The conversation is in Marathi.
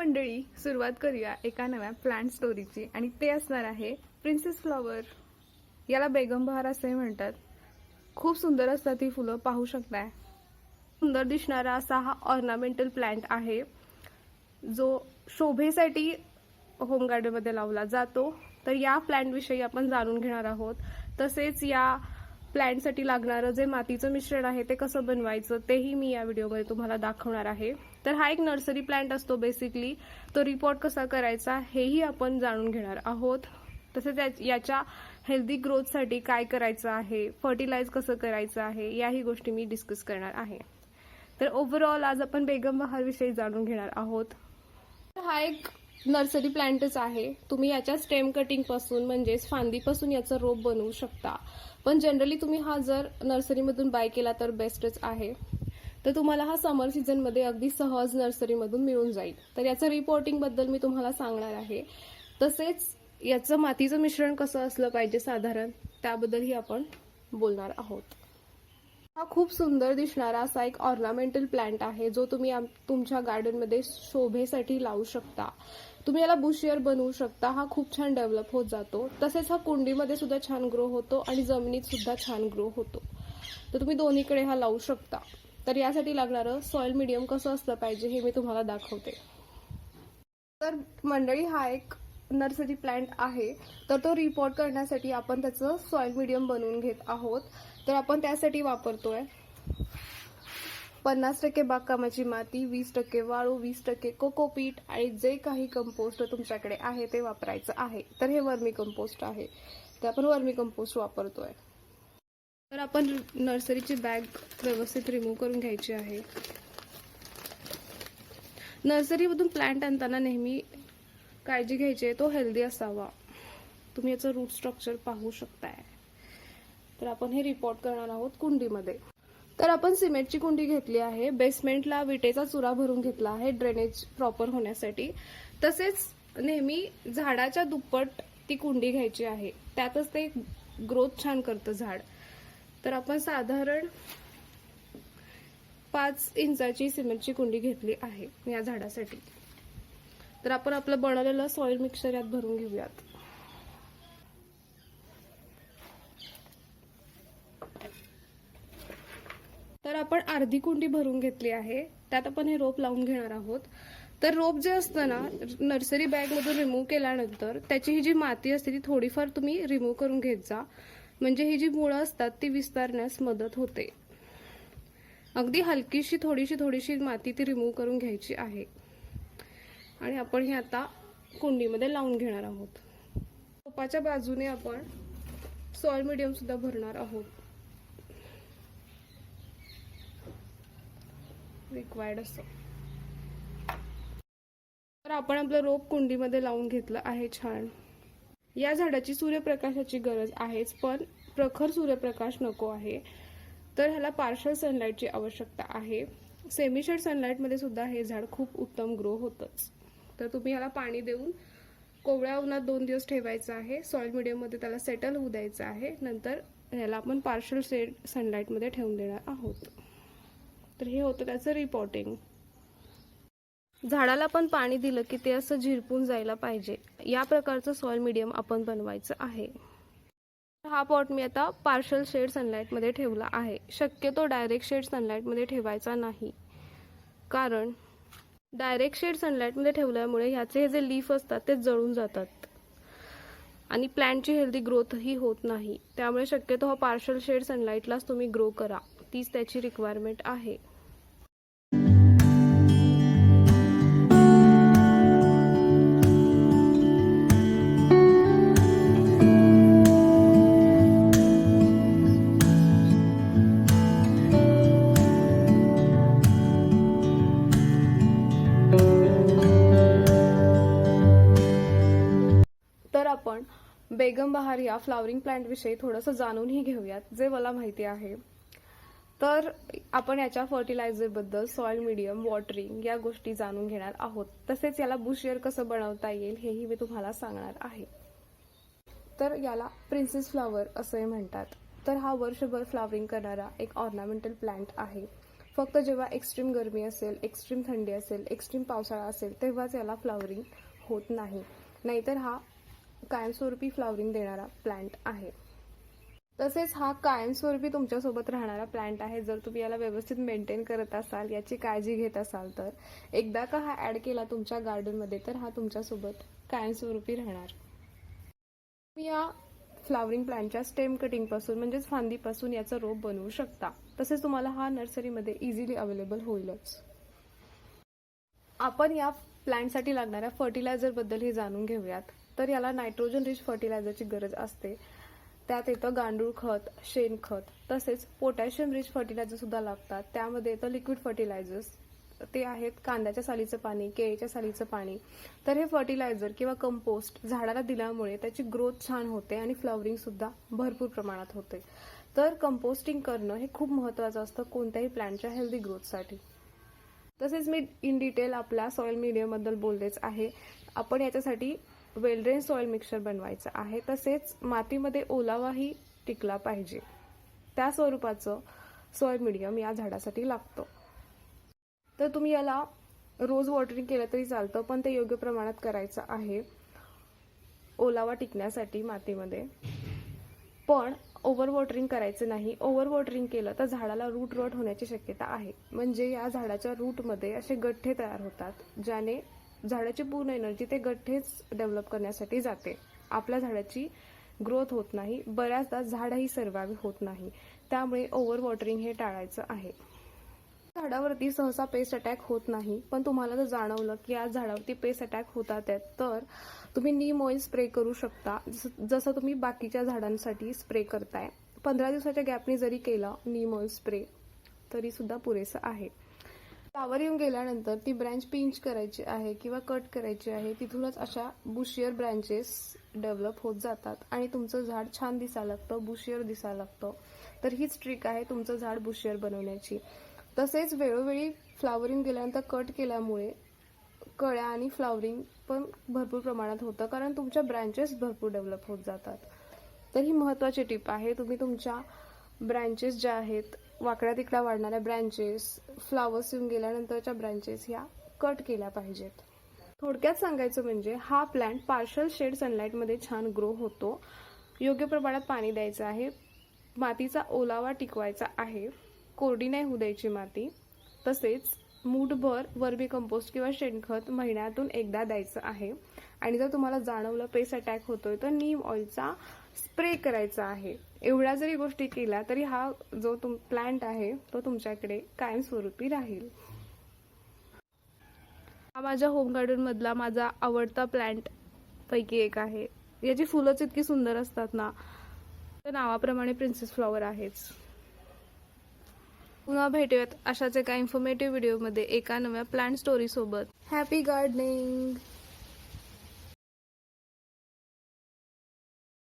मंडळी, सुरुवात करूया एका नव्या प्लांट स्टोरीची आणि ते असणार आहे प्रिन्सेस फ्लॉवर. याला बेगम बहार असे म्हणतात. खूप सुंदर असतात ही फुलं, पाहू शकताय. सुंदर दिसणारा असा हा ऑर्नामेंटल प्लांट आहे जो शोभेसाठी होम गार्डन मध्ये लावला जातो. तर या प्लांट विषयी आपण जाणून घेणार आहोत. तसेच या प्लांटसाठी लागणारं जे मातीचं मिश्रण आहे ते कसं बनवायचं तेही मी या व्हिडिओमध्ये तुम्हाला दाखवणार आहे. तर हा एक नर्सरी प्लांट असतो बेसिकली. तो रिपोर्ट कसा करायचा हेही आपण जाणून घेणार आहोत. तसेच याच्या हेल्दी ग्रोथसाठी काय करायचं आहे, फर्टिलाइज कसं करायचं आहे, याही गोष्टी मी डिस्कस करणार आहे. तर ओव्हरऑल आज आपण बेगम बहार विषयी जाणून घेणार आहोत. हा एक नर्सरी प्लांटच आहे. तुम्ही याच्या स्टेम कटिंग पासून म्हणजेच फांदीपासून याचं रोप बनवू शकता. पण जनरली तुम्ही हा जर नर्सरीमधून बाय केला तर बेस्टच आहे. तर तुम्हाला हा समर सीझन मध्ये अगदी सहज नर्सरीमधून मिळून जाईल. तर याचं रिपोर्टिंग बद्दल मी तुम्हाला सांगणार आहे. तसेच याचं मातीचं मिश्रण कसं असलं पाहिजे साधारण त्याबद्दलही आपण बोलणार आहोत. हा खूप सुंदर दिसणारा असा एक ऑर्नामेंटल प्लांट आहे जो तुम्ही तुमच्या गार्डनमध्ये शोभेसाठी लावू शकता. तुम्ही याला बुशियर बनवू शकता. हा खूप छान डेव्हलप होत जातो. तसेच हा कुंडीमध्ये सुद्धा छान ग्रो होतो आणि जमिनीत सुद्धा छान ग्रो होतो. तर तुम्ही दोन्हीकडे हा लावू शकता. तर यासाठी लागणारं सॉइल मीडियम कसं असलं पाहिजे हे मी तुम्हाला दाखवते. तर मंडळी, हा एक नर्सरी प्लांट आहे. तर तो रिपोर्ट करण्यासाठी आपण त्याचं सॉइल मीडियम बनवून घेत आहोत. तर आपण त्यासाठी वापरतोय 50% बागकामाची माती, 20% वाळू, 20% कोकोपीट आणि जे काही कंपोस्ट तुमच्याकडे आहे ते वापरायचं आहे. तर हे वर्मी कंपोस्ट आहे. तर आपण वर्मी कंपोस्ट वापरतोय. तर आपण नर्सरीची बॅग व्यवस्थित रिमूव्ह करून घ्यायची आहे. नर्सरीमधून प्लांट आणताना नेहमी काळजी घ्यायची तो हेल्दी असावा. तुम्ही याचं रूट स्ट्रक्चर पाहू शकताय. तर आपण हे रिपोर्ट करणार आहोत कुंडीमध्ये. तर आपण सिमेंटची कुंडी घेतली आहे. बेसमेंटला विटेचा चुरा भरून घेतला आहे ड्रेनेज प्रॉपर होण्यासाठी. तसेच नेहमी झाडाच्या दुप्पट ती कुंडी घ्यायची आहे. त्यातच ते ग्रोथ छान करतं झाड. तर आपण साधारण 5 इंचाची सिमेंटची कुंडी घेतली आहे या झाडासाठी. तर आपण आपलं बनवलेलं सॉइल मिक्सचर यात भरून घेऊयात. तर आपण अर्धी कुंडी भरून घेतली आहे. त्यात आपण हे रोप लावून घेणार आहोत. तर रोप जे असतं ना, नर्सरी बॅग मधून रिमूव्ह केल्यानंतर त्याची ही जी माती असते ती थोडीफार तुम्ही रिमूव्ह करून घेत जा. म्हणजे ही जी मुळं असतात ती विस्तारण्यास मदत होते. अगदी हलकीशी थोडीशी माती ती रिमूव्ह करून घ्यायची आहे. आणि आपण हे आता कुंडीमध्ये लावून घेणार आहोत. रोपाच्या बाजूने आपण सॉइल मीडियम सुद्धा भरणार आहोत. रिक्वायर्ड असं. तर आपण आपलं रोप कुंडीमध्ये लावून घेतलं आहे छान. या झाडाची सूर्यप्रकाशाची गरज आहेच, पण प्रखर सूर्यप्रकाश नको आहे. तर ह्याला पार्शल सनलाईटची आवश्यकता आहे. सेमी शेड सनलाईट मध्ये सुद्धा हे झाड खूप उत्तम ग्रो होतंच. तर तुम्ही ह्याला पाणी देऊन कोवळ्या उन्हात 2 दिवस ठेवायचं आहे. सॉइल मीडियम मध्ये त्याला सेटल होऊ द्यायचं आहे. नंतर ह्याला आपण पार्शल शेड सनलाईट मध्ये ठेवून देणार आहोत. तर हे होतं त्याचं रिपोर्टिंग. झाडाला पण पाणी दिलं की ते असं झिरपून जायला पाहिजे. या प्रकारचं सॉइल मीडियम आपण बनवायचं आहे. हा पॉट मी आता पार्शल शेड सनलाईट मध्ये ठेवला आहे. शक्यतो डायरेक्ट शेड सनलाईट मध्ये ठेवायचा नाही, कारण डायरेक्ट शेड सनलाईट मध्ये ठेवल्यामुळे ह्याचे हे जे लीफ असतात ते जळून जातात आणि प्लांटची हेल्दी ग्रोथ ही होत नाही. त्यामुळे शक्यतो हा पार्शल शेड सनलाईटलाच तुम्ही ग्रो करा. तीच त्याची रिक्वायरमेंट आहे. तर आपण बेगम बहार या फ्लॉवरिंग प्लांट विषयी थोडंसं जाणूनही घेऊयात, जे मला माहिती आहे. तर आपण याच्या फर्टिलायझर बद्दल, सॉइल मीडियम, वॉटरिंग या गोष्टी जाणून घेणार आहोत. तसेच याला बुशियर कसं बनवता येईल हेही मी तुम्हाला सांगणार आहे. तर याला प्रिन्सेस फ्लॉवर असंही म्हणतात. तर हा वर्षभर फ्लॉवरिंग करणारा एक ऑर्नामेंटल प्लांट आहे. फक्त जेव्हा एक्स्ट्रीम गरमी असेल, एक्स्ट्रीम थंडी असेल, एक्स्ट्रीम पावसाळा असेल तेव्हाच याला फ्लावरिंग होत नाही. नाहीतर हा कायमस्वरूपी फ्लावरिंग देणारा प्लांट आहे. तसेच हा कायमस्वरूपी तुमच्यासोबत राहणारा प्लांट आहे जर तुम्ही याला व्यवस्थित मेंटेन करत असाल, याची काळजी घेत असाल तर. एकदा का हा ॲड केला तुमच्या गार्डनमध्ये तर हा तुमच्यासोबत कायमस्वरूपी राहणार. तुम्ही या फ्लावरिंग प्लांटच्या स्टेम कटिंगपासून म्हणजेच फांदीपासून याचा रोप बनवू शकता. तसेच तुम्हाला हा नर्सरीमध्ये इझिली अवेलेबल होईलच. आपण या प्लांटसाठी लागणाऱ्या फर्टिलायझरबद्दल हे जाणून घेऊयात. तर याला नायट्रोजन रिच फर्टिलायझरची गरज असते. त्यात येतं गांडूळ खत, शेणखत, तसेच पोटॅशियम रिच फर्टिलायझर सुद्धा लागतात. त्यामध्ये येतं लिक्विड फर्टिलायझर्स, ते आहेत कांद्याच्या सालीचं पाणी, केळीच्या सालीचं पाणी. तर हे फर्टिलायझर किंवा कंपोस्ट झाडाला दिल्यामुळे त्याची ग्रोथ छान होते आणि फ्लॉवरिंग सुद्धा भरपूर प्रमाणात होते. तर कंपोस्टिंग करणं हे खूप महत्त्वाचं असतं कोणत्याही प्लांटच्या हेल्दी ग्रोथसाठी. तसेच मी इन डिटेल आपल्या सॉइल मीडियमबद्दल बोललेच आहे. आपण याच्यासाठी वेल ड्रेन सॉइल मिक्सचर बनवायचं आहे. तसेच मातीमध्ये ओलावाही टिकला पाहिजे, त्या स्वरूपाचं सॉइल मीडियम या झाडासाठी लागतं. तर तुम्ही याला रोज वॉटरिंग केलं तरी चालतं, पण ते योग्य प्रमाणात करायचं आहे ओलावा टिकण्यासाठी मातीमध्ये. पण ओव्हर वॉटरिंग करायचं नाही. ओव्हर वॉटरिंग केलं तर झाडाला रूट रॉट होण्याची शक्यता आहे. म्हणजे या झाडाच्या रूटमध्ये असे गठ्ठे तयार होतात, ज्याने झाडाची पूर्ण एनर्जी ते गठ्ठेच डेव्हलप करण्यासाठी जाते. आपल्या झाडाची ग्रोथ होत नाही, बऱ्याचदा झाडही सर्वाइव्ह होत नाही. त्यामुळे ओव्हर वॉटरिंग हे टाळायचं आहे. झाडावरती सहसा पेस्ट अटॅक होत नाही, पण तुम्हाला जर जाणवलं की या झाडावरती पेस्ट अटॅक होतात तर तुम्ही नीम ऑइल स्प्रे करू शकता, जसं तुम्ही बाकीच्या झाडांसाठी स्प्रे करताय. 15 दिवसाच्या गॅपने जरी केला नीम ऑइल स्प्रे तरी सुद्धा पुरेसं आहे. फ्लावर येऊन गेल्यानंतर ती ब्रँच पिंच करायची आहे किंवा कट करायची आहे. तिथूनच अशा बुशियर ब्रँचेस डेव्हलप होत जातात आणि तुमचं झाड छान दिसायला लागतं, बुशियर दिसायला लागतं. तर हीच ट्रिक आहे तुमचं झाड बुशियर बनवण्याची. तसेच वेळोवेळी फ्लावरिंग गेल्यानंतर कट केल्यामुळे कळ्या आणि फ्लावरिंग पण भरपूर प्रमाणात होतं, कारण तुमच्या ब्रँचेस भरपूर डेव्हलप होत जातात. तर ही महत्त्वाची टिप आहे. तुम्ही तुमच्या ब्रँचेस ज्या आहेत, वाकड्या तिकड्या वाढणाऱ्या ब्रँचेस, फ्लावर्स येऊन गेल्यानंतरच्या ब्रँचेस ह्या कट केल्या पाहिजेत. थोडक्यात सांगायचं म्हणजे हा प्लांट पार्शल शेड सनलाईटमध्ये छान ग्रो होतो. योग्य प्रमाणात पाणी द्यायचं आहे, मातीचा ओलावा टिकवायचा आहे, कोरडी नाही होऊ द्यायची माती. तसेच मूठभर वर्मी कंपोस्ट किंवा शेणखत महिन्यातून एकदा द्यायचं आहे. आणि जर तुम्हाला जाणवलं पेस्ट अटॅक होतोय तर नीम ऑइलचा स्प्रे करायचा आहे. एवढ्या जरी गोष्टी केल्या तरी हा जो प्लांट आहे तो तुमच्याकडे कायमस्वरूपी राहील. हा माझ्या होम गार्डन मधला माझा आवडता प्लांट पैकी एक आहे. याची फुलंच इतकी सुंदर असतात ना, तर नावाप्रमाणे प्रिन्सेस फ्लॉवर आहेच. पुन्हा भेटूयात अशाच एका इन्फॉर्मेटिव्ह व्हिडिओमध्ये एका नव्या प्लांट स्टोरी सोबत. Happy gardening.